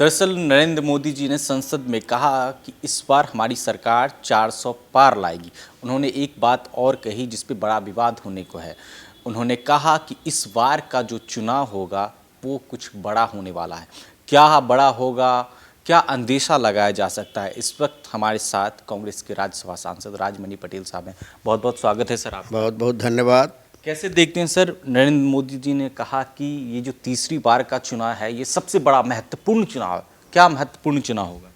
दरअसल नरेंद्र मोदी जी ने संसद में कहा कि इस बार हमारी सरकार 400 पार लाएगी। उन्होंने एक बात और कही जिस पे बड़ा विवाद होने को है। उन्होंने कहा कि इस बार का जो चुनाव होगा वो कुछ बड़ा होने वाला है। क्या बड़ा होगा, क्या अंदेशा लगाया जा सकता है? इस वक्त हमारे साथ कांग्रेस के राज्यसभा सांसद राजमणि पटेल साहब हैं। बहुत बहुत स्वागत है सर आपका। बहुत बहुत धन्यवाद। कैसे देखते हैं सर, नरेंद्र मोदी जी ने कहा कि ये जो तीसरी बार का चुनाव है ये सबसे बड़ा महत्वपूर्ण चुनाव है। क्या महत्वपूर्ण चुनाव होगा?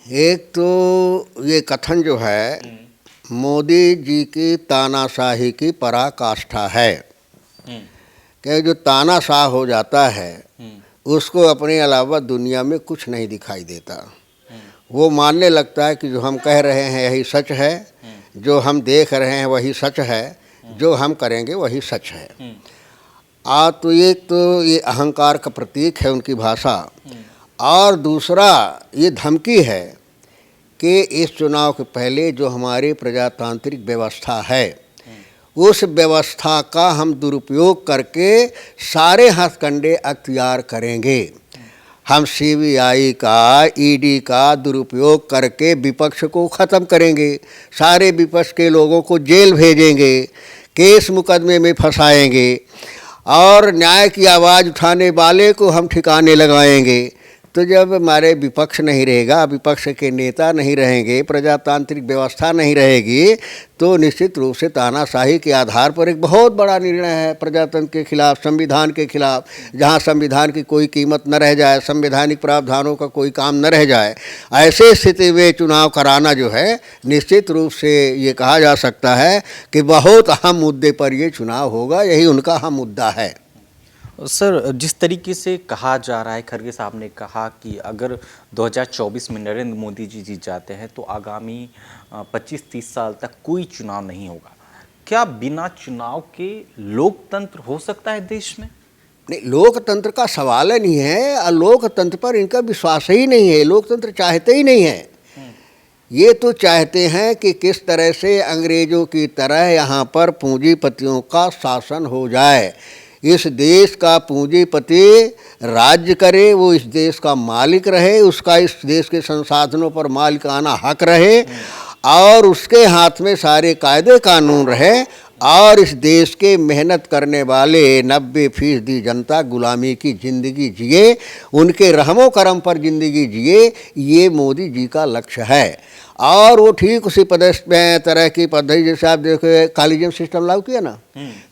एक तो ये कथन जो है मोदी जी की तानाशाही की पराकाष्ठा है कि जो तानाशाह हो जाता है उसको अपने अलावा दुनिया में कुछ नहीं दिखाई देता। वो मानने लगता है कि जो हम कह रहे हैं यही सच है, जो हम देख रहे हैं वही सच है, जो हम करेंगे वही सच है। तो एक तो ये अहंकार का प्रतीक है उनकी भाषा, और दूसरा ये धमकी है कि इस चुनाव के पहले जो हमारी प्रजातांत्रिक व्यवस्था है उस व्यवस्था का हम दुरुपयोग करके सारे हथकंडे अख्तियार करेंगे। हम सीबीआई का, ईडी का दुरुपयोग करके विपक्ष को ख़त्म करेंगे, सारे विपक्ष के लोगों को जेल भेजेंगे, केस मुकदमे में फंसाएंगे और न्याय की आवाज़ उठाने वाले को हम ठिकाने लगाएंगे। तो जब हमारे विपक्ष नहीं रहेगा, विपक्ष के नेता नहीं रहेंगे, प्रजातांत्रिक व्यवस्था नहीं रहेगी, तो निश्चित रूप से तानाशाही के आधार पर एक बहुत बड़ा निर्णय है प्रजातंत्र के खिलाफ, संविधान के खिलाफ। जहां संविधान की कोई कीमत न रह जाए, संवैधानिक प्रावधानों का कोई काम न रह जाए, ऐसे स्थिति में चुनाव कराना जो है निश्चित रूप से ये कहा जा सकता है कि बहुत अहम मुद्दे पर ये चुनाव होगा। यही उनका अहम मुद्दा है। सर, जिस तरीके से कहा जा रहा है, खरगे साहब ने कहा कि अगर 2024 में नरेंद्र मोदी जी जीत जाते हैं तो आगामी 25-30 साल तक कोई चुनाव नहीं होगा। क्या बिना चुनाव के लोकतंत्र हो सकता है देश में? नहीं, लोकतंत्र का सवाल ही नहीं है, और लोकतंत्र पर इनका विश्वास ही नहीं है। लोकतंत्र चाहते ही नहीं है। ये तो चाहते हैं कि किस तरह से अंग्रेज़ों की तरह यहाँ पर पूंजीपतियों का शासन हो जाए, इस देश का पूंजीपति राज्य करे, वो इस देश का मालिक रहे, उसका इस देश के संसाधनों पर मालिकाना हक रहे और उसके हाथ में सारे कायदे कानून रहे, और इस देश के मेहनत करने वाले 90% जनता गुलामी की ज़िंदगी जिए, उनके रहमो करम पर ज़िंदगी जिए। ये मोदी जी का लक्ष्य है। और वो ठीक उसी तरह की पद्धति, जैसे आप देखो कॉलेजियम सिस्टम लागू किया ना,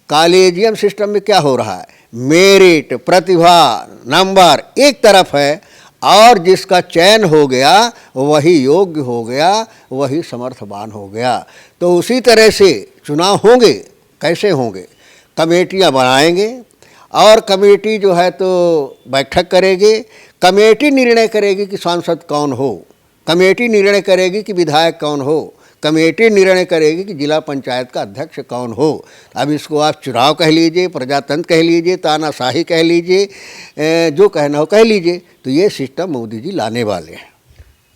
कॉलेजियम सिस्टम में क्या हो रहा है, मेरिट, प्रतिभा, नंबर एक तरफ है, और जिसका चयन हो गया वही योग्य हो गया, वही समर्थवान हो गया। तो उसी तरह से चुनाव होंगे। कैसे होंगे? कमेटियां बनाएंगे, और कमेटी जो है तो बैठक करेगी, कमेटी निर्णय करेगी कि सांसद कौन हो, कमेटी निर्णय करेगी कि विधायक कौन हो, कमेटी निर्णय करेगी कि जिला पंचायत का अध्यक्ष कौन हो। अब इसको आप चुनाव कह लीजिए, प्रजातंत्र कह लीजिए, तानाशाही कह लीजिए, जो कहना हो कह लीजिए। तो ये सिस्टम मोदी जी लाने वाले हैं।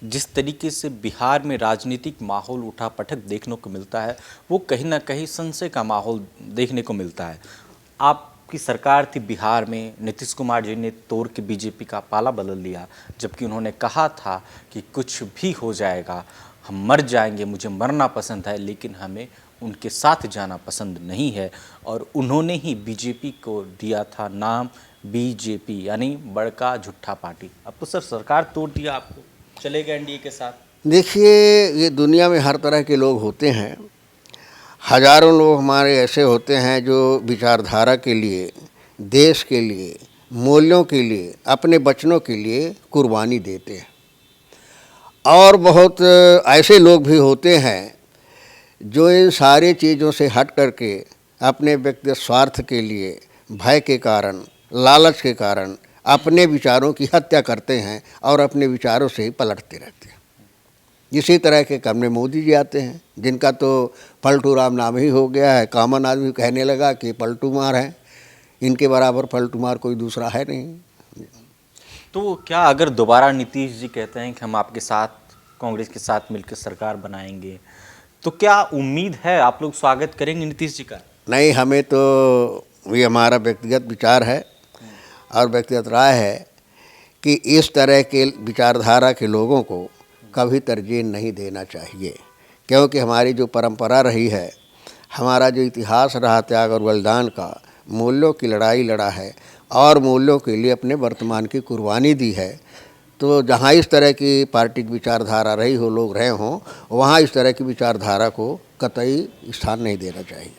जिस तरीके से बिहार में राजनीतिक माहौल उठापटक देखने को मिलता है वो कहीं ना कहीं संशय का माहौल देखने को मिलता है। आपकी सरकार थी बिहार में, नीतीश कुमार जी ने तोड़ के बीजेपी का पाला बदल लिया, जबकि उन्होंने कहा था कि कुछ भी हो जाएगा, हम मर जाएंगे, मुझे मरना पसंद है, लेकिन हमें उनके साथ जाना पसंद नहीं है। और उन्होंने ही बीजेपी को दिया था नाम बीजेपी, यानी बड़का झूठा पार्टी। अब तो सर सरकार तोड़ दिया, आपको चले गए एनडीए के साथ। देखिए, ये दुनिया में हर तरह के लोग होते हैं। हजारों लोग हमारे ऐसे होते हैं जो विचारधारा के लिए, देश के लिए, मूल्यों के लिए, अपने बचनों के लिए कुर्बानी देते हैं। और बहुत ऐसे लोग भी होते हैं जो इन सारी चीज़ों से हट करके अपने व्यक्तिगत स्वार्थ के लिए, भय के कारण, लालच के कारण अपने विचारों की हत्या करते हैं और अपने विचारों से ही पलटते रहते हैं। इसी तरह के क्रम में मोदी जी आते हैं, जिनका तो पलटू राम नाम ही हो गया है। कॉमन आदमी कहने लगा कि पलटू मार हैं, इनके बराबर पलटू मार कोई दूसरा है नहीं। तो क्या अगर दोबारा नीतीश जी कहते हैं कि हम आपके साथ, कांग्रेस के साथ मिलकर सरकार बनाएंगे, तो क्या उम्मीद है आप लोग स्वागत करेंगे नीतीश जी का? नहीं, हमें तो ये हमारा व्यक्तिगत विचार है और व्यक्तिगत राय है कि इस तरह के विचारधारा के लोगों को कभी तरजीह नहीं देना चाहिए, क्योंकि हमारी जो परंपरा रही है, हमारा जो इतिहास रहा त्याग और बलिदान का, मूल्यों की लड़ाई लड़ा है और मूल्यों के लिए अपने वर्तमान की कुर्बानी दी है। तो जहाँ इस तरह की पार्टी की विचारधारा रही हो, लोग रहे हों, वहाँ इस तरह की विचारधारा को कतई स्थान नहीं देना चाहिए।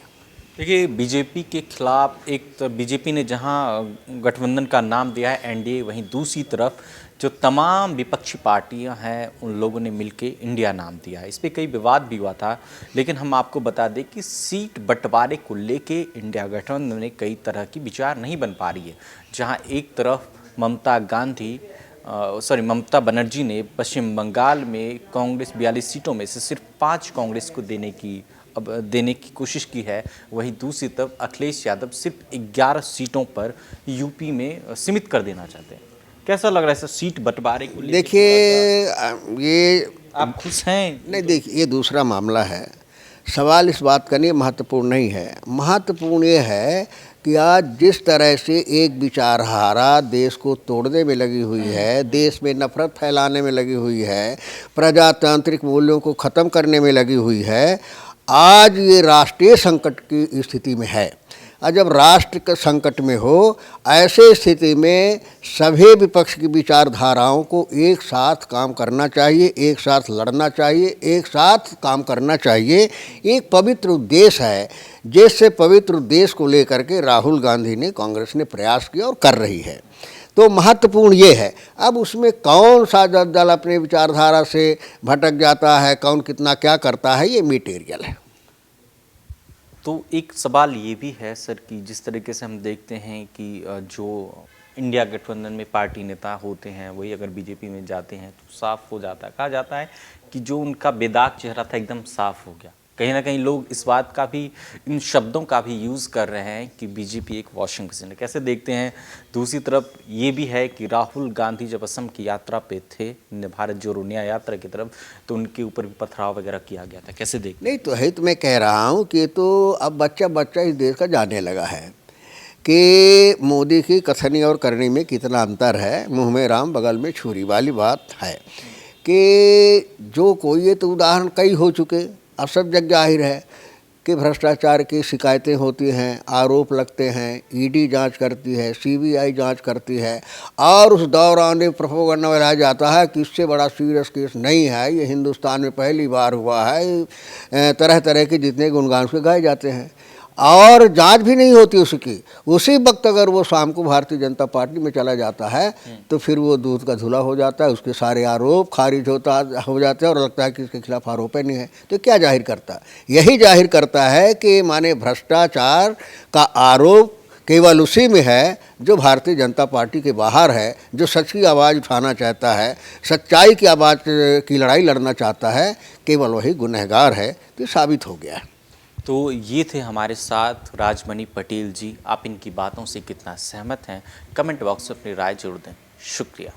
देखिए, बीजेपी के खिलाफ एक तो बीजेपी ने जहां गठबंधन का नाम दिया है एनडीए, वहीं दूसरी तरफ जो तमाम विपक्षी पार्टियां हैं उन लोगों ने मिलके इंडिया नाम दिया है। इस पे कई विवाद भी हुआ था, लेकिन हम आपको बता दें कि सीट बंटवारे को लेके इंडिया गठबंधन में कई तरह की विचार नहीं बन पा रही है। जहां एक तरफ ममता बनर्जी ने पश्चिम बंगाल में कांग्रेस 42 सीटों में से सिर्फ 5 कांग्रेस को देने की कोशिश की है, वहीं दूसरी तरफ अखिलेश यादव सिर्फ 11 सीटों पर यूपी में सीमित कर देना चाहते हैं। कैसा लग रहा है सर सीट बंटवारे को लेकर? देखिए, ये आप खुश हैं? नहीं, देखिए ये दूसरा मामला है। सवाल इस बात का नहीं महत्वपूर्ण नहीं है। महत्वपूर्ण ये है कि आज जिस तरह से एक विचारधारा देश को तोड़ने में लगी हुई है, देश में नफरत फैलाने में लगी हुई है, प्रजातांत्रिक मूल्यों को ख़त्म करने में लगी हुई है, आज ये राष्ट्रीय संकट की स्थिति में है। और जब राष्ट्र के संकट में हो, ऐसे स्थिति में सभी विपक्ष की विचारधाराओं को एक साथ काम करना चाहिए, एक साथ लड़ना चाहिए, एक साथ काम करना चाहिए। एक पवित्र उद्देश्य है, जिससे पवित्र उद्देश्य को लेकर के राहुल गांधी ने, कांग्रेस ने प्रयास किया और कर रही है। तो महत्वपूर्ण ये है। अब उसमें कौन सा दल अपने विचारधारा से भटक जाता है, कौन कितना क्या करता है, ये मटीरियल है। तो एक सवाल ये भी है सर कि जिस तरीके से हम देखते हैं कि जो इंडिया गठबंधन में पार्टी नेता होते हैं वही अगर बीजेपी में जाते हैं तो साफ हो जाता है, कहा जाता है कि जो उनका बेदाग चेहरा था एकदम साफ हो गया। कहीं ना कहीं लोग इस बात का भी, इन शब्दों का भी यूज़ कर रहे हैं कि बीजेपी एक वॉशिंग मशीन है। कैसे देखते हैं? दूसरी तरफ ये भी है कि राहुल गांधी जब असम की यात्रा पे थे, भारत जोड़ो न्याय यात्रा की तरफ, तो उनके ऊपर भी पथराव वगैरह किया गया था। कैसे देखते? नहीं तो है, तो मैं कह रहा हूँ कि तो अब बच्चा बच्चा इस देश का जानने लगा है कि मोदी की कथनी और करनी में कितना अंतर है। मुँह में राम बगल में छुरी वाली बात है कि जो कोई, ये तो उदाहरण कई हो चुके, अब सब जग जाहिर है कि भ्रष्टाचार की शिकायतें होती हैं, आरोप लगते हैं, ईडी जांच करती है, सीबीआई जांच करती है, और उस दौरान प्रोपेगेंडा बनाया जाता है कि इससे बड़ा सीरियस केस नहीं है, ये हिंदुस्तान में पहली बार हुआ है। तरह तरह के जितने गुणगान उसके गाए जाते हैं और जांच भी नहीं होती उसकी। उसी वक्त अगर वो शाम को भारतीय जनता पार्टी में चला जाता है तो फिर वो दूध का धुला हो जाता है, उसके सारे आरोप खारिज हो जाते हैं और लगता है कि इसके खिलाफ आरोप नहीं है। तो क्या जाहिर करता है? यही जाहिर करता है कि माने भ्रष्टाचार का आरोप केवल उसी में है जो भारतीय जनता पार्टी के बाहर है, जो सच की आवाज़ उठाना चाहता है, सच्चाई की आवाज़ की लड़ाई लड़ना चाहता है, केवल वही गुनहगार है। तो साबित हो गया है। तो ये थे हमारे साथ राजमणि पटेल जी। आप इनकी बातों से कितना सहमत हैं? कमेंट बॉक्स में अपनी राय जरूर दें। शुक्रिया।